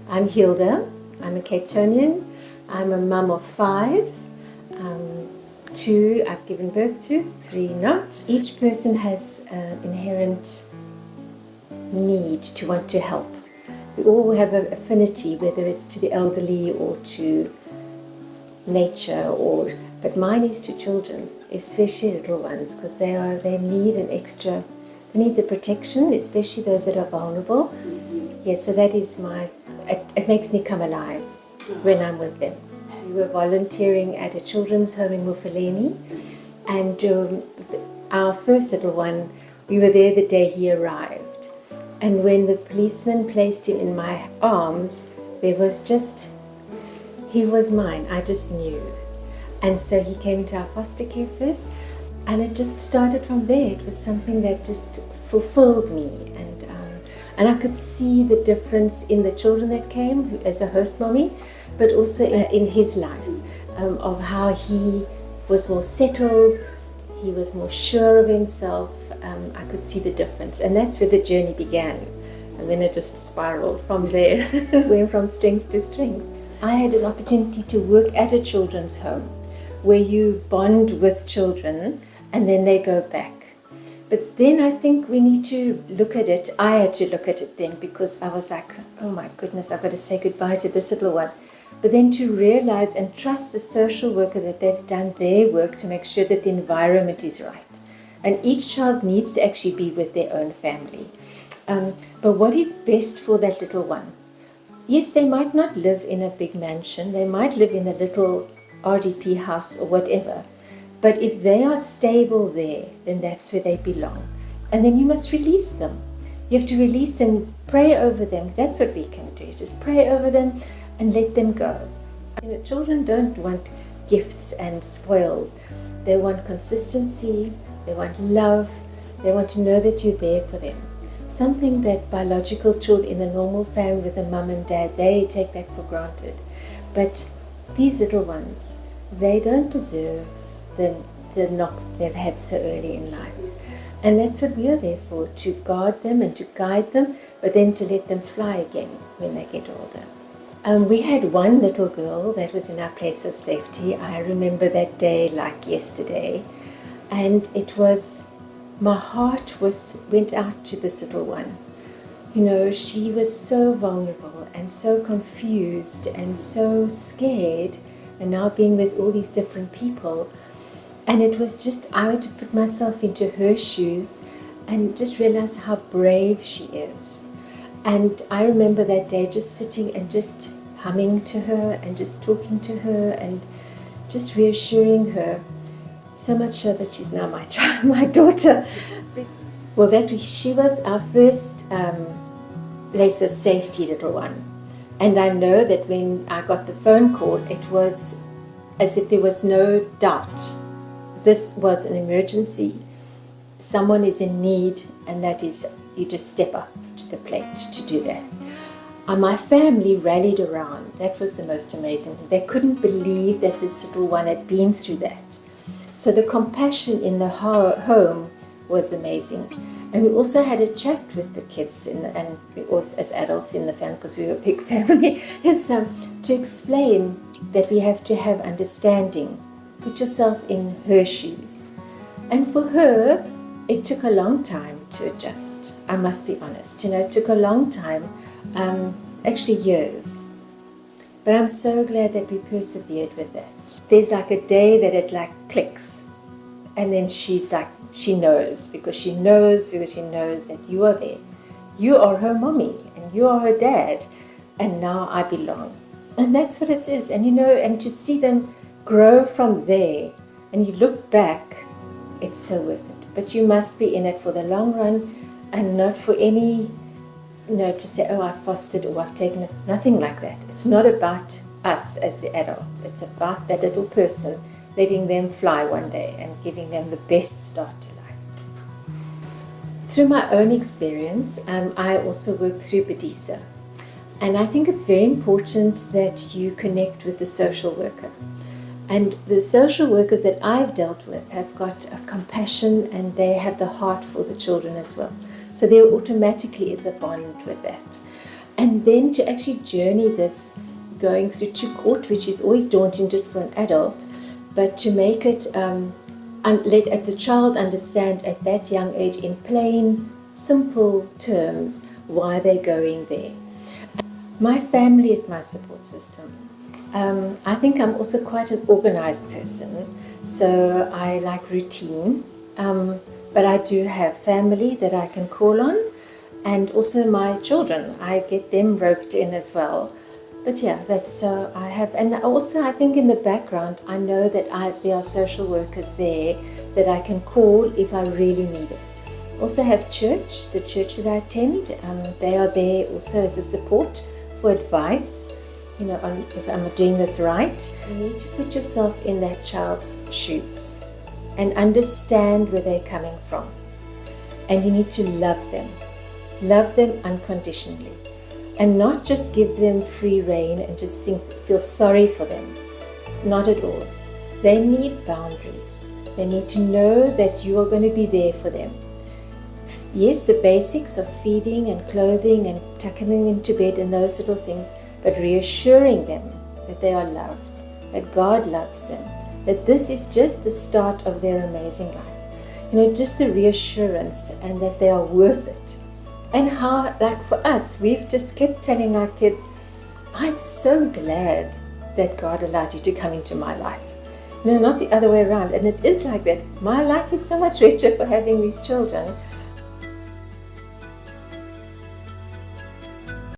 I'm Hilda. I'm a Cape Townian. I'm a mum of 5. 2 I've given birth to, 3 not. Each person has an inherent need to want to help. We all have an affinity, whether it's to the elderly or to nature, but mine is to children, especially little ones, because they need they need the protection, especially those that are vulnerable. So that is it makes me come alive when I'm with them. We were volunteering at a children's home in Mufuleni, and our first little one, we were there the day he arrived. And when the policeman placed him in my arms, he was mine, I just knew. And so he came into our foster care first, and it just started from there. It was something that just fulfilled me, and I could see the difference in the children that came as a host mommy, but also in his life, of how he was more settled, he was more sure of himself. I could see the difference, and that's where the journey began. And then it just spiraled from there, went from strength to strength. I had an opportunity to work at a children's home where you bond with children and then they go back. But then I think we need to look at it. I had to look at it then, because I was like, oh my goodness, I've got to say goodbye to this little one. But then to realize and trust the social worker that they've done their work to make sure that the environment is right. And each child needs to actually be with their own family. But what is best for that little one? Yes, they might not live in a big mansion. They might live in a little RDP house or whatever. But if they are stable there, then that's where they belong. And then you must release them. You have to release them, pray over them. That's what we can do, just pray over them and let them go. Children don't want gifts and spoils. They want consistency, they want love, they want to know that you're there for them. Something that biological children in a normal family with a mum and dad, they take that for granted. But these little ones, they don't deserve the knock they've had so early in life. And that's what we are there for, to guard them and to guide them, but then to let them fly again when they get older. We had one little girl that was in our place of safety. I remember that day like yesterday. And it was, my heart went out to this little one. She was so vulnerable and so confused and so scared, and now being with all these different people. And it was just, I had to put myself into her shoes and just realize how brave she is. And I remember that day just sitting and just humming to her and just talking to her and just reassuring her. So much so that she's now my daughter. Well, she was our first place of safety little one. And I know that when I got the phone call, it was as if there was no doubt. This was an emergency. Someone is in need, and that is, you just step up to the plate to do that. And my family rallied around. That was the most amazing thing. They couldn't believe that this little one had been through that. So the compassion in the home was amazing. And we also had a chat with the kids and we also, as adults in the family, because we were a big family, to explain that we have to have understanding. Put yourself in her shoes. And for her, it took a long time to adjust. I must be honest. It took a long time, actually years. But I'm so glad that we persevered with that. There's like a day that it like clicks. And then she's like, she knows because she knows that you are there. You are her mommy and you are her dad. And now I belong. And that's what it is. And and to see them grow from there, and you look back, it's so worth it. But you must be in it for the long run, and not for any, to say, oh, I've fostered or I've taken it. Nothing like that. It's not about us as the adults. It's about that little person, letting them fly one day and giving them the best start to life. Through my own experience, I also work through Badisa. And I think it's very important that you connect with the social worker. And the social workers that I've dealt with have got a compassion, and they have the heart for the children as well. So there automatically is a bond with that. And then to actually journey this, going through to court, which is always daunting just for an adult, but to make it, let the child understand at that young age in plain, simple terms why they're going there. My family is my support system. I think I'm also quite an organized person, so I like routine, but I do have family that I can call on, and also my children. I get them roped in as well. But yeah, that's I have, and also I think in the background I know that there are social workers there that I can call if I really need it. Also have church, the church that I attend. They are there also as a support for advice. On if I'm doing this right. You need to put yourself in that child's shoes and understand where they're coming from. And you need to love them unconditionally, and not just give them free rein and just feel sorry for them. Not at all. They need boundaries. They need to know that you are going to be there for them. Yes, the basics of feeding and clothing and tucking them into bed and those little things, but reassuring them that they are loved, that God loves them, that this is just the start of their amazing life. Just the reassurance, and that they are worth it. And how, like for us, we've just kept telling our kids, I'm so glad that God allowed you to come into my life. Not the other way around. And it is like that. My life is so much richer for having these children.